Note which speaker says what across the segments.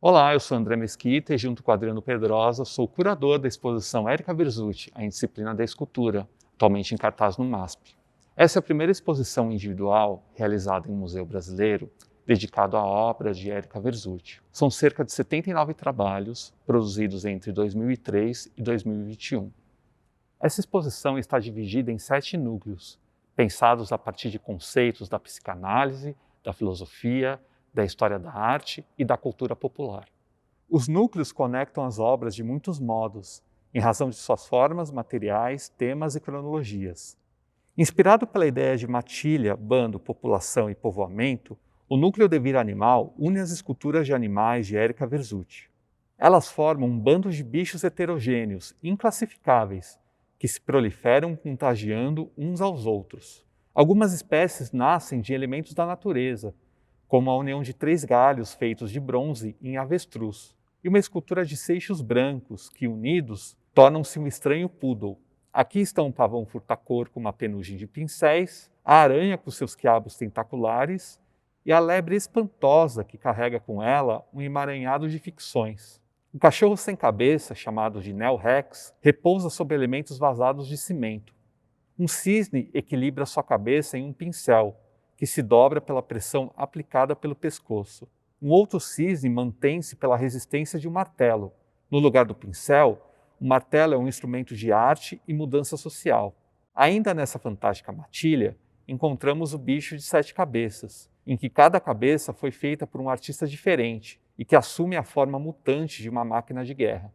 Speaker 1: Olá, eu sou André Mesquita e junto com Adriano Pedrosa sou curador da exposição Érica Virzutti, a Indisciplina da Escultura, atualmente em cartaz no MASP. Essa é a primeira exposição individual realizada em um museu brasileiro dedicado à obra de Érica Virzutti. São cerca de 79 trabalhos produzidos entre 2003 e 2021. Essa exposição está dividida em 7 núcleos, pensados a partir de conceitos da psicanálise, da filosofia, da história da arte e da cultura popular. Os núcleos conectam as obras de muitos modos, em razão de suas formas, materiais, temas e cronologias. Inspirado pela ideia de matilha, bando, população e povoamento, o núcleo de Vida Animal une as esculturas de animais de Érica Virzutti. Elas formam um bando de bichos heterogêneos, inclassificáveis, que se proliferam contagiando uns aos outros. Algumas espécies nascem de elementos da natureza, como a união de 3 galhos feitos de bronze em avestruz, e uma escultura de seixos brancos que, unidos, tornam-se um estranho poodle. Aqui estão o pavão furtacor com uma penugem de pincéis, a aranha com seus quiabos tentaculares e a lebre espantosa que carrega com ela um emaranhado de ficções. O cachorro sem cabeça, chamado de Nell Rex, repousa sobre elementos vazados de cimento. Um cisne equilibra sua cabeça em um pincel, que se dobra pela pressão aplicada pelo pescoço. Um outro cisne mantém-se pela resistência de um martelo. No lugar do pincel, o martelo é um instrumento de arte e mudança social. Ainda nessa fantástica matilha, encontramos o bicho de 7 cabeças, em que cada cabeça foi feita por um artista diferente e que assume a forma mutante de uma máquina de guerra.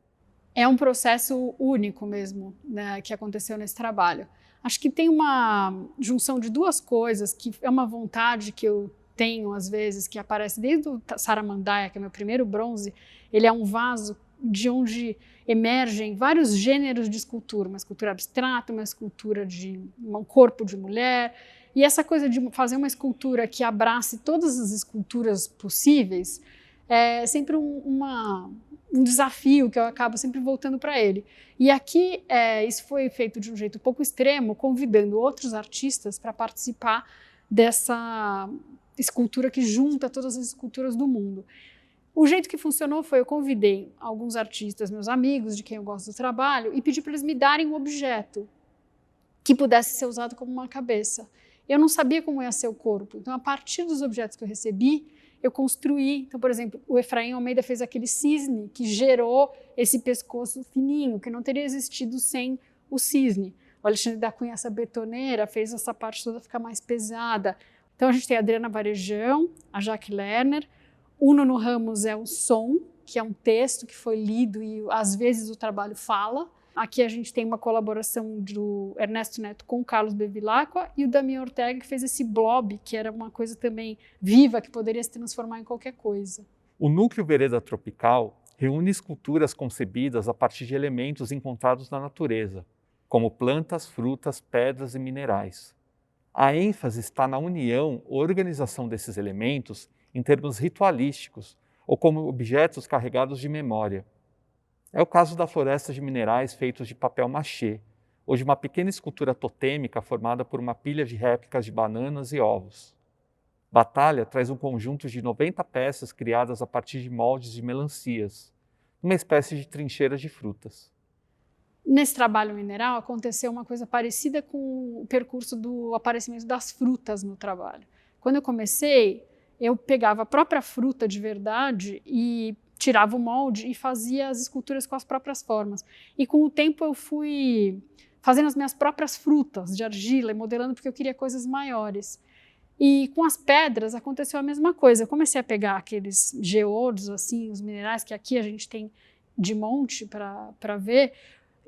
Speaker 2: É um processo único mesmo, né, que aconteceu nesse trabalho. Acho que tem uma junção de 2 coisas, que é uma vontade que eu tenho às vezes, que aparece desde o Saramandaia, que é meu primeiro bronze. Ele é um vaso de onde emergem vários gêneros de escultura, uma escultura abstrata, uma escultura de um corpo de mulher, e essa coisa de fazer uma escultura que abrace todas as esculturas possíveis é sempre um desafio que eu acabo sempre voltando para ele. E aqui isso foi feito de um jeito um pouco extremo, convidando outros artistas para participar dessa escultura que junta todas as esculturas do mundo. O jeito que funcionou foi, eu convidei alguns artistas, meus amigos, de quem eu gosto do trabalho, e pedi para eles me darem um objeto que pudesse ser usado como uma cabeça. Eu não sabia como ia ser o corpo, então a partir dos objetos que eu recebi, eu construí. Então, por exemplo, o Efraim Almeida fez aquele cisne que gerou esse pescoço fininho, que não teria existido sem o cisne. O Alexandre da Cunha, essa betoneira, fez essa parte toda ficar mais pesada. Então, a gente tem a Adriana Varejão, a Jaque Lerner, o Nuno Ramos é o som, que é um texto que foi lido e às vezes o trabalho fala. Aqui a gente tem uma colaboração do Ernesto Neto com o Carlos Bevilacqua e o Damião Ortega, que fez esse blob, que era uma coisa também viva, que poderia se transformar em qualquer coisa.
Speaker 1: O núcleo Vereda Tropical reúne esculturas concebidas a partir de elementos encontrados na natureza, como plantas, frutas, pedras e minerais. A ênfase está na união ou organização desses elementos em termos ritualísticos ou como objetos carregados de memória. É o caso da floresta de minerais feitos de papel machê, ou de uma pequena escultura totêmica formada por uma pilha de réplicas de bananas e ovos. Batalha traz um conjunto de 90 peças criadas a partir de moldes de melancias, uma espécie de trincheira de frutas.
Speaker 2: Nesse trabalho mineral aconteceu uma coisa parecida com o percurso do aparecimento das frutas no trabalho. Quando eu comecei, eu pegava a própria fruta de verdade e tirava o molde e fazia as esculturas com as próprias formas. E com o tempo eu fui fazendo as minhas próprias frutas de argila e modelando porque eu queria coisas maiores. E com as pedras aconteceu a mesma coisa. Eu comecei a pegar aqueles geodos, assim, os minerais que aqui a gente tem de monte para ver.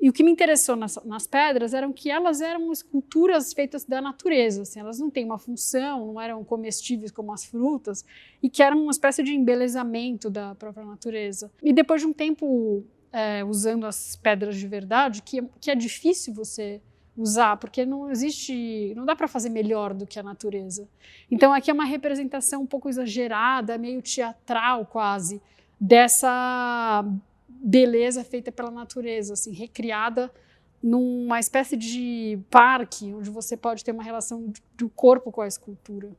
Speaker 2: E o que me interessou nas pedras eram que elas eram esculturas feitas da natureza, assim, elas não têm uma função, não eram comestíveis como as frutas, e que eram uma espécie de embelezamento da própria natureza. E depois de um tempo usando as pedras de verdade, que é difícil você usar, porque não dá para fazer melhor do que a natureza. Então aqui é uma representação um pouco exagerada, meio teatral quase, dessa beleza feita pela natureza, assim, recriada numa espécie de parque, onde você pode ter uma relação do corpo com a escultura.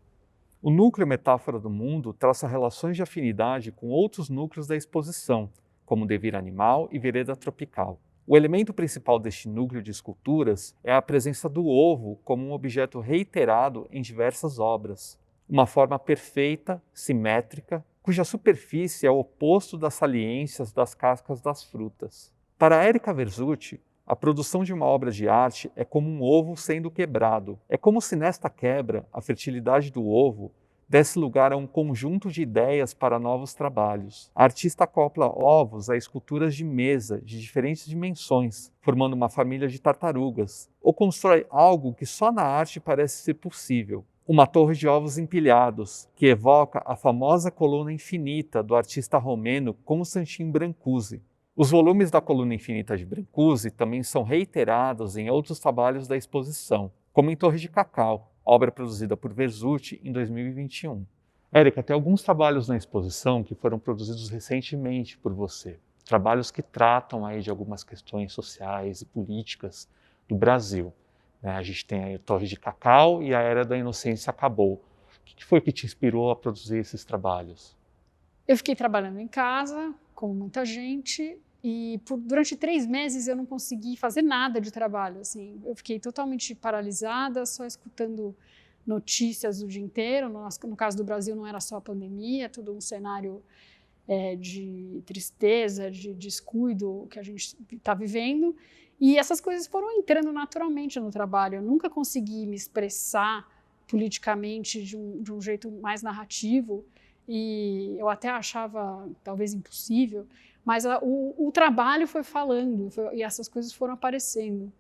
Speaker 1: O núcleo metáfora do mundo traça relações de afinidade com outros núcleos da exposição, como devir animal e vereda tropical. O elemento principal deste núcleo de esculturas é a presença do ovo como um objeto reiterado em diversas obras. Uma forma perfeita, simétrica, cuja superfície é o oposto das saliências das cascas das frutas. Para Érica Verzutti, a produção de uma obra de arte é como um ovo sendo quebrado. É como se nesta quebra, a fertilidade do ovo desse lugar a um conjunto de ideias para novos trabalhos. A artista acopla ovos a esculturas de mesa de diferentes dimensões, formando uma família de tartarugas, ou constrói algo que só na arte parece ser possível. Uma torre de ovos empilhados, que evoca a famosa coluna infinita do artista romeno Constantin Brancusi. Os volumes da coluna infinita de Brancusi também são reiterados em outros trabalhos da exposição, como em Torre de Cacau, obra produzida por Verzutti em 2021. Érica, tem alguns trabalhos na exposição que foram produzidos recentemente por você. Trabalhos que tratam aí de algumas questões sociais e políticas do Brasil. A gente tem aí a Torre de Cacau e a Era da Inocência Acabou. O que foi que te inspirou a produzir esses trabalhos?
Speaker 2: Eu fiquei trabalhando em casa, como muita gente, e durante 3 meses eu não consegui fazer nada de trabalho. Assim. Eu fiquei totalmente paralisada, só escutando notícias o dia inteiro. No caso do Brasil não era só a pandemia, todo um cenário de tristeza, de descuido que a gente está vivendo. E essas coisas foram entrando naturalmente no trabalho. Eu nunca consegui me expressar politicamente de um jeito mais narrativo, e eu até achava talvez impossível, mas o trabalho foi falando e essas coisas foram aparecendo.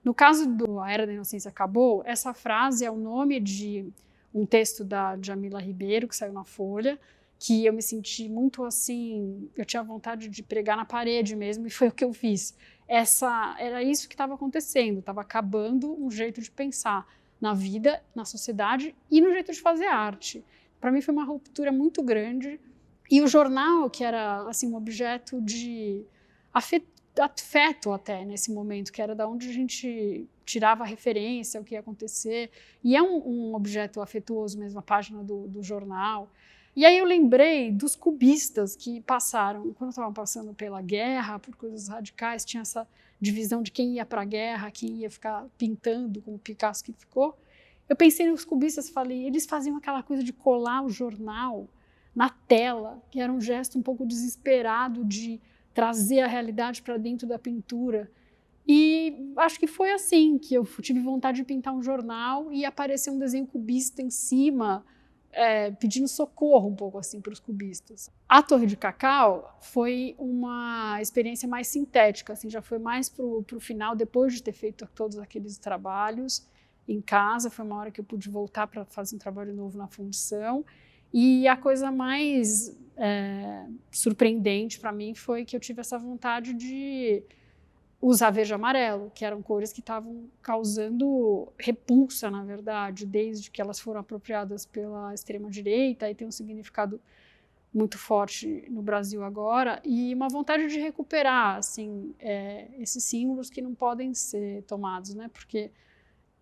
Speaker 2: No caso do A Era da Inocência Acabou, essa frase é o nome de um texto da Djamila Ribeiro, que saiu na Folha, que eu me senti muito assim, eu tinha vontade de pregar na parede mesmo, e foi o que eu fiz. Era isso que estava acontecendo, estava acabando um jeito de pensar na vida, na sociedade e no jeito de fazer arte. Para mim foi uma ruptura muito grande, e o jornal, que era assim, um objeto de afeto até nesse momento, que era da onde a gente tirava a referência, o que ia acontecer, e é um objeto afetuoso mesmo, a página do jornal. E aí eu lembrei dos cubistas que passaram, quando estavam passando pela guerra, por coisas radicais, tinha essa divisão de quem ia para a guerra, quem ia ficar pintando, como o Picasso que ficou. Eu pensei nos cubistas, falei, eles faziam aquela coisa de colar o jornal na tela, que era um gesto um pouco desesperado de trazer a realidade para dentro da pintura. E acho que foi assim que eu tive vontade de pintar um jornal e apareceu um desenho cubista em cima, pedindo socorro um pouco assim para os cubistas. A Torre de Cacau foi uma experiência mais sintética, assim, já foi mais para o final, depois de ter feito todos aqueles trabalhos em casa, foi uma hora que eu pude voltar para fazer um trabalho novo na fundição. E a coisa mais surpreendente para mim foi que eu tive essa vontade de usar verde e amarelo, que eram cores que estavam causando repulsa, na verdade, desde que elas foram apropriadas pela extrema-direita, e tem um significado muito forte no Brasil agora, e uma vontade de recuperar assim, esses símbolos que não podem ser tomados, né? Porque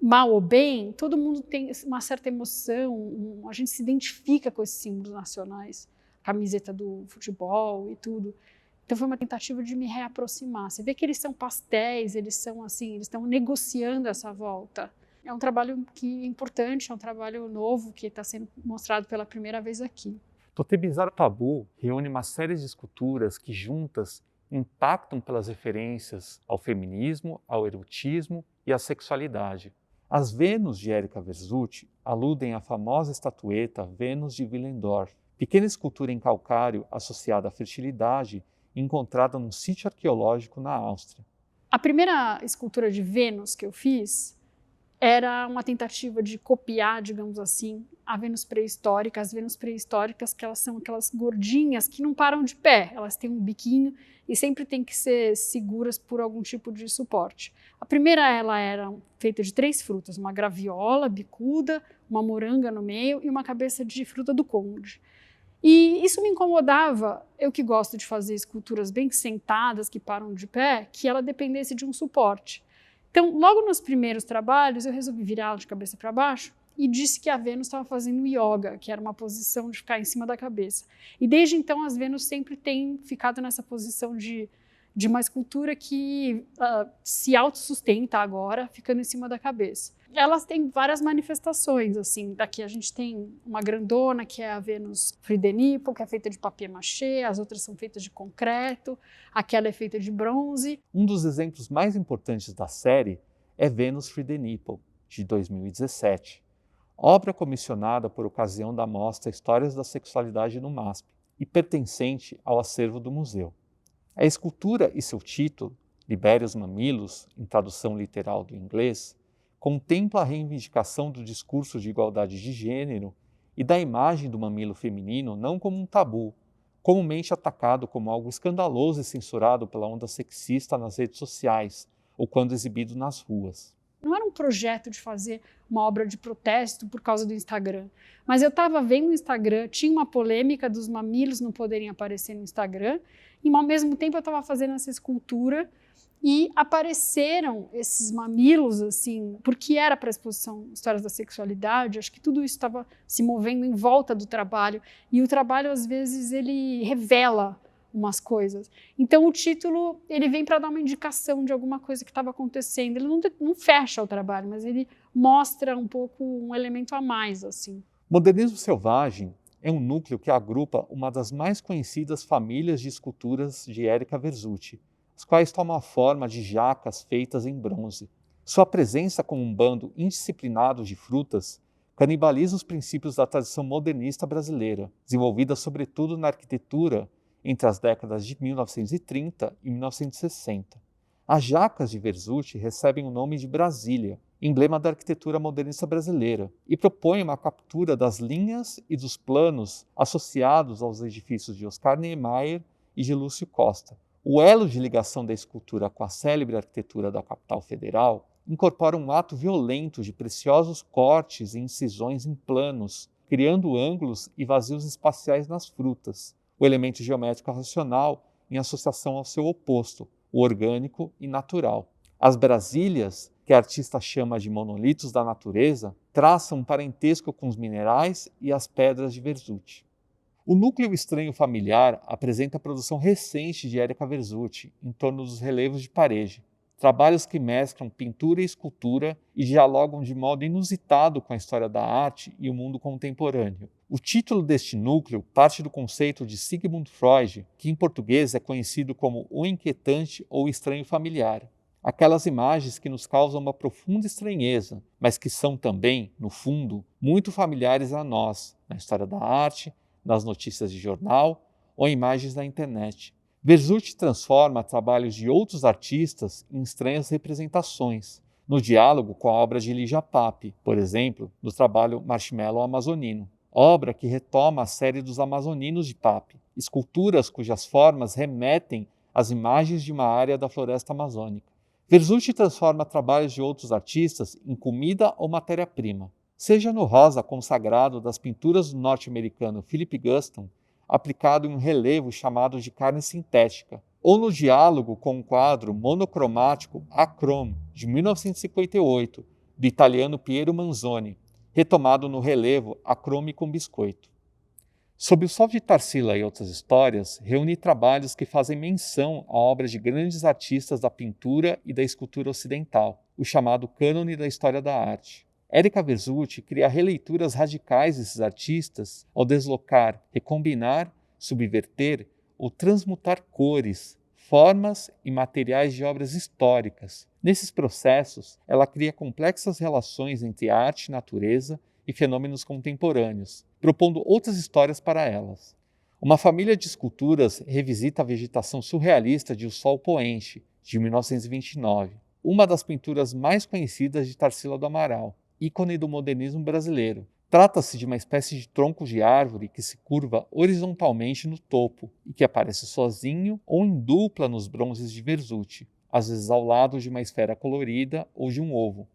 Speaker 2: mal ou bem, todo mundo tem uma certa emoção, a gente se identifica com esses símbolos nacionais, camiseta do futebol e tudo. Então foi uma tentativa de me reaproximar. Você vê que eles são pastéis, eles são assim, eles estão negociando essa volta. É um trabalho que é importante, é um trabalho novo que está sendo mostrado pela primeira vez aqui.
Speaker 1: Totebizar Tabu reúne uma série de esculturas que juntas impactam pelas referências ao feminismo, ao erotismo e à sexualidade. As Vênus de Érica Verzutti aludem à famosa estatueta Vênus de Willendorf, pequena escultura em calcário associada à fertilidade encontrada num sítio arqueológico na Áustria.
Speaker 2: A primeira escultura de Vênus que eu fiz era uma tentativa de copiar, digamos assim, a Vênus pré-histórica. As Vênus pré-históricas, que elas são aquelas gordinhas que não param de pé, elas têm um biquinho e sempre tem que ser seguras por algum tipo de suporte. A primeira, ela era feita de 3 frutas, uma graviola bicuda, uma moranga no meio e uma cabeça de fruta do conde. E isso me incomodava, eu que gosto de fazer esculturas bem sentadas, que param de pé, que ela dependesse de um suporte. Então, logo nos primeiros trabalhos, eu resolvi virá-la de cabeça para baixo e disse que a Vênus estava fazendo yoga, que era uma posição de ficar em cima da cabeça. E desde então as Vênus sempre têm ficado nessa posição de uma escultura que se autossustenta agora, ficando em cima da cabeça. Elas têm várias manifestações, assim, daqui a gente tem uma grandona, que é a Vênus Friedenipple, que é feita de papier-mâché, as outras são feitas de concreto, aquela é feita de bronze.
Speaker 1: Um dos exemplos mais importantes da série é Vênus Friedenipple, de 2017, obra comissionada por ocasião da mostra Histórias da Sexualidade no MASP e pertencente ao acervo do museu. A escultura e seu título, Libere os Mamilos, em tradução literal do inglês, contempla a reivindicação do discurso de igualdade de gênero e da imagem do mamilo feminino não como um tabu, comumente atacado como algo escandaloso e censurado pela onda sexista nas redes sociais ou quando exibido nas ruas.
Speaker 2: Não era um projeto de fazer uma obra de protesto por causa do Instagram, mas eu estava vendo no Instagram, tinha uma polêmica dos mamilos não poderem aparecer no Instagram, e ao mesmo tempo eu estava fazendo essa escultura e apareceram esses mamilos, assim, porque era para a exposição Histórias da Sexualidade, acho que tudo isso estava se movendo em volta do trabalho, e o trabalho, às vezes, ele revela umas coisas. Então, o título, ele vem para dar uma indicação de alguma coisa que estava acontecendo. Ele não fecha o trabalho, mas ele mostra um pouco um elemento a mais, assim.
Speaker 1: Modernismo Selvagem é um núcleo que agrupa uma das mais conhecidas famílias de esculturas de Érica Verzutti, as quais tomam a forma de jacas feitas em bronze. Sua presença como um bando indisciplinado de frutas canibaliza os princípios da tradição modernista brasileira, desenvolvida sobretudo na arquitetura entre as décadas de 1930 e 1960. As jacas de Verzutti recebem o nome de Brasília, emblema da arquitetura modernista brasileira, e propõem uma captura das linhas e dos planos associados aos edifícios de Oscar Niemeyer e de Lúcio Costa. O elo de ligação da escultura com a célebre arquitetura da capital federal incorpora um ato violento de preciosos cortes e incisões em planos, criando ângulos e vazios espaciais nas frutas, o elemento geométrico racional em associação ao seu oposto, o orgânico e natural. As brasílias, que a artista chama de monolitos da natureza, traçam um parentesco com os minerais e as pedras de Verzutti. O núcleo estranho familiar apresenta a produção recente de Érica Verzutti, em torno dos relevos de parede, trabalhos que mesclam pintura e escultura e dialogam de modo inusitado com a história da arte e o mundo contemporâneo. O título deste núcleo parte do conceito de Sigmund Freud, que em português é conhecido como o inquietante ou estranho familiar. Aquelas imagens que nos causam uma profunda estranheza, mas que são também, no fundo, muito familiares a nós, na história da arte, nas notícias de jornal ou em imagens da internet. Verzutti transforma trabalhos de outros artistas em estranhas representações, no diálogo com a obra de Lígia Pape, por exemplo, no trabalho Marshmallow Amazonino, obra que retoma a série dos Amazoninos de Pape, esculturas cujas formas remetem às imagens de uma área da floresta amazônica. Verzutti transforma trabalhos de outros artistas em comida ou matéria-prima, seja no rosa consagrado das pinturas do norte-americano Philip Guston, aplicado em um relevo chamado de carne sintética, ou no diálogo com o quadro monocromático Achrome, de 1958, do italiano Piero Manzoni, retomado no relevo Achrome com biscoito. Sob o Sol de Tarsila e Outras Histórias, reúne trabalhos que fazem menção à obra de grandes artistas da pintura e da escultura ocidental, o chamado cânone da história da arte. Érica Verzutti cria releituras radicais desses artistas ao deslocar, recombinar, subverter ou transmutar cores, formas e materiais de obras históricas. Nesses processos, ela cria complexas relações entre arte e natureza e fenômenos contemporâneos, propondo outras histórias para elas. Uma família de esculturas revisita a vegetação surrealista de O Sol Poente, de 1929, uma das pinturas mais conhecidas de Tarsila do Amaral, ícone do modernismo brasileiro. Trata-se de uma espécie de tronco de árvore que se curva horizontalmente no topo e que aparece sozinho ou em dupla nos bronzes de Verzutti, às vezes ao lado de uma esfera colorida ou de um ovo.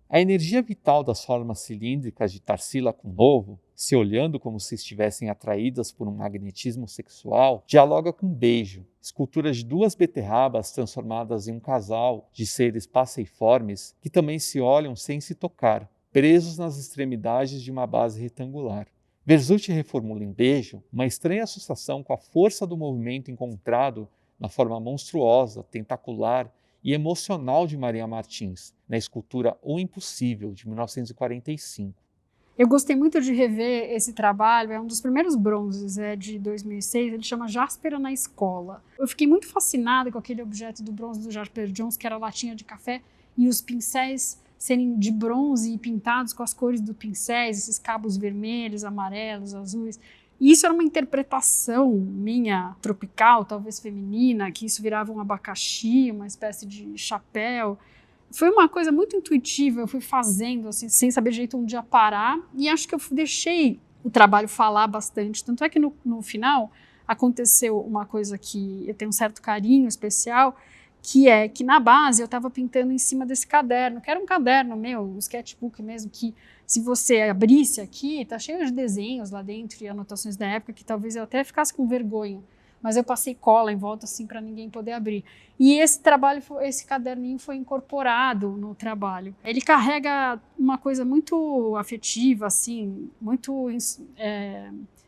Speaker 1: A energia vital das formas cilíndricas de Tarsila com ovo, se olhando como se estivessem atraídas por um magnetismo sexual, dialoga com beijo, escultura de duas beterrabas transformadas em um casal de seres passeiformes que também se olham sem se tocar. presos nas extremidades de uma base retangular. Verzutti reformula em Beijo uma estranha associação com a força do movimento encontrado na forma monstruosa, tentacular e emocional de Maria Martins, na escultura O Impossível, de 1945.
Speaker 2: Eu gostei muito de rever esse trabalho, é um dos primeiros bronzes, é de 2006, ele chama Jáspera na Escola. Eu fiquei muito fascinada com aquele objeto do bronze do Jasper Johns, que era a latinha de café, e os pincéis serem de bronze e pintados com as cores dos pincéis, esses cabos vermelhos, amarelos, azuis. E isso era uma interpretação minha, tropical, talvez feminina, que isso virava um abacaxi, uma espécie de chapéu. Foi uma coisa muito intuitiva, eu fui fazendo assim, sem saber de jeito onde ia parar, e acho que eu deixei o trabalho falar bastante. Tanto é que no final aconteceu uma coisa que eu tenho um certo carinho especial, que é que na base eu estava pintando em cima desse caderno, que era um caderno meu, um sketchbook mesmo, que se você abrisse aqui, tá cheio de desenhos lá dentro e anotações da época, que talvez eu até ficasse com vergonha, mas eu passei cola em volta assim para ninguém poder abrir. E esse trabalho, esse caderninho foi incorporado no trabalho. Ele carrega uma coisa muito afetiva, assim, muito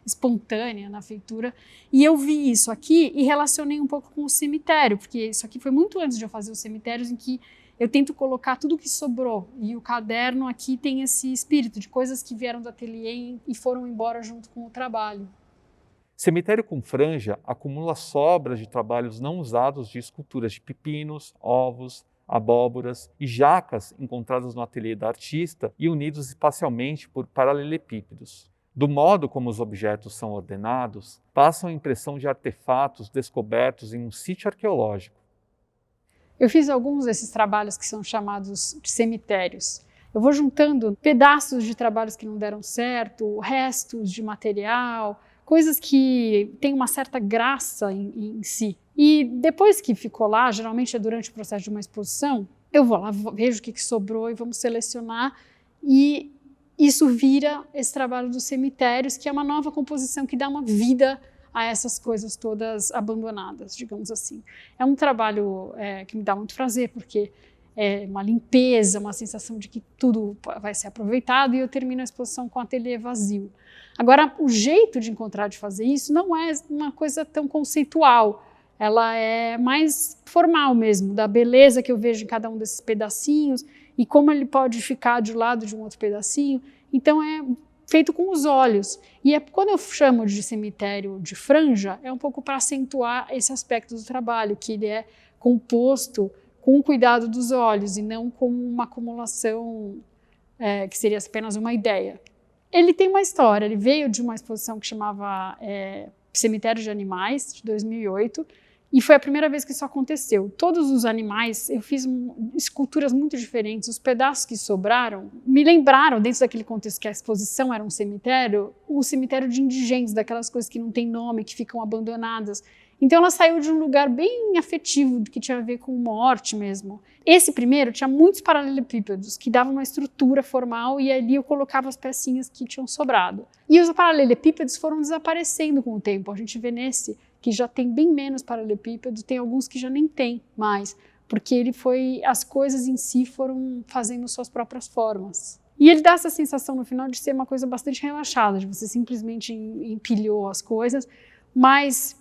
Speaker 2: espontânea na feitura, e eu vi isso aqui e relacionei um pouco com o cemitério, porque isso aqui foi muito antes de eu fazer os cemitérios, em que eu tento colocar tudo que sobrou, e o caderno aqui tem esse espírito de coisas que vieram do ateliê e foram embora junto com o trabalho.
Speaker 1: Cemitério com Franja acumula sobras de trabalhos não usados de esculturas de pepinos, ovos, abóboras e jacas encontradas no ateliê da artista e unidos espacialmente por paralelepípedos. Do modo como os objetos são ordenados, passam a impressão de artefatos descobertos em um sítio arqueológico.
Speaker 2: Eu fiz alguns desses trabalhos que são chamados de cemitérios. Eu vou juntando pedaços de trabalhos que não deram certo, restos de material, coisas que têm uma certa graça em si. E depois que ficou lá, geralmente é durante o processo de uma exposição, eu vou lá, vejo o que sobrou e vamos selecionar, e isso vira esse trabalho dos cemitérios, que é uma nova composição que dá uma vida a essas coisas todas abandonadas, digamos assim. É um trabalho que me dá muito prazer, porque é uma limpeza, uma sensação de que tudo vai ser aproveitado, e eu termino a exposição com o ateliê vazio. Agora, o jeito de encontrar de fazer isso não é uma coisa tão conceitual, ela é mais formal mesmo, da beleza que eu vejo em cada um desses pedacinhos e como ele pode ficar de lado de um outro pedacinho. Então é feito com os olhos. E quando eu chamo de cemitério de franja, é um pouco para acentuar esse aspecto do trabalho, que ele é composto com o cuidado dos olhos e não com uma acumulação que seria apenas uma ideia. Ele tem uma história, ele veio de uma exposição que chamava Cemitério de Animais, de 2008, e foi a primeira vez que isso aconteceu. Todos os animais, eu fiz esculturas muito diferentes, os pedaços que sobraram me lembraram, dentro daquele contexto que a exposição era um cemitério, o cemitério de indigentes, daquelas coisas que não tem nome, que ficam abandonadas. Então ela saiu de um lugar bem afetivo, que tinha a ver com morte mesmo. Esse primeiro tinha muitos paralelepípedos, que davam uma estrutura formal, e ali eu colocava as pecinhas que tinham sobrado. E os paralelepípedos foram desaparecendo com o tempo. A gente vê nesse que já tem bem menos paralelepípedos, tem alguns que já nem tem mais, porque as coisas em si foram fazendo suas próprias formas. E ele dá essa sensação no final de ser uma coisa bastante relaxada, de você simplesmente empilhou as coisas, mas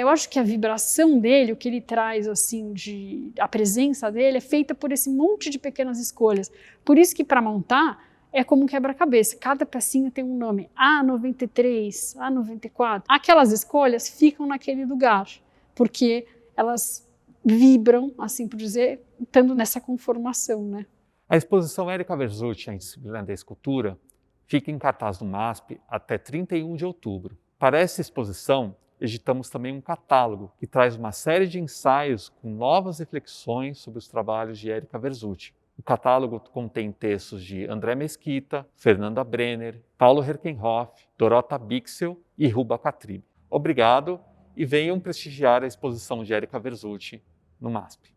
Speaker 2: eu acho que a vibração dele, o que ele traz, assim, a presença dele é feita por esse monte de pequenas escolhas. Por isso que para montar é como um quebra-cabeça. Cada pecinha tem um nome. A93, A94. Aquelas escolhas ficam naquele lugar, porque elas vibram, assim por dizer, estando nessa conformação, né?
Speaker 1: A exposição Érica Verzutti, a Disciplina da Escultura, fica em cartaz no MASP até 31 de outubro. Para essa exposição, editamos também um catálogo que traz uma série de ensaios com novas reflexões sobre os trabalhos de Érica Verzutti. O catálogo contém textos de André Mesquita, Fernanda Brenner, Paulo Herkenhoff, Dorota Bixel e Ruba Catribe. Obrigado e venham prestigiar a exposição de Érica Verzutti no MASP.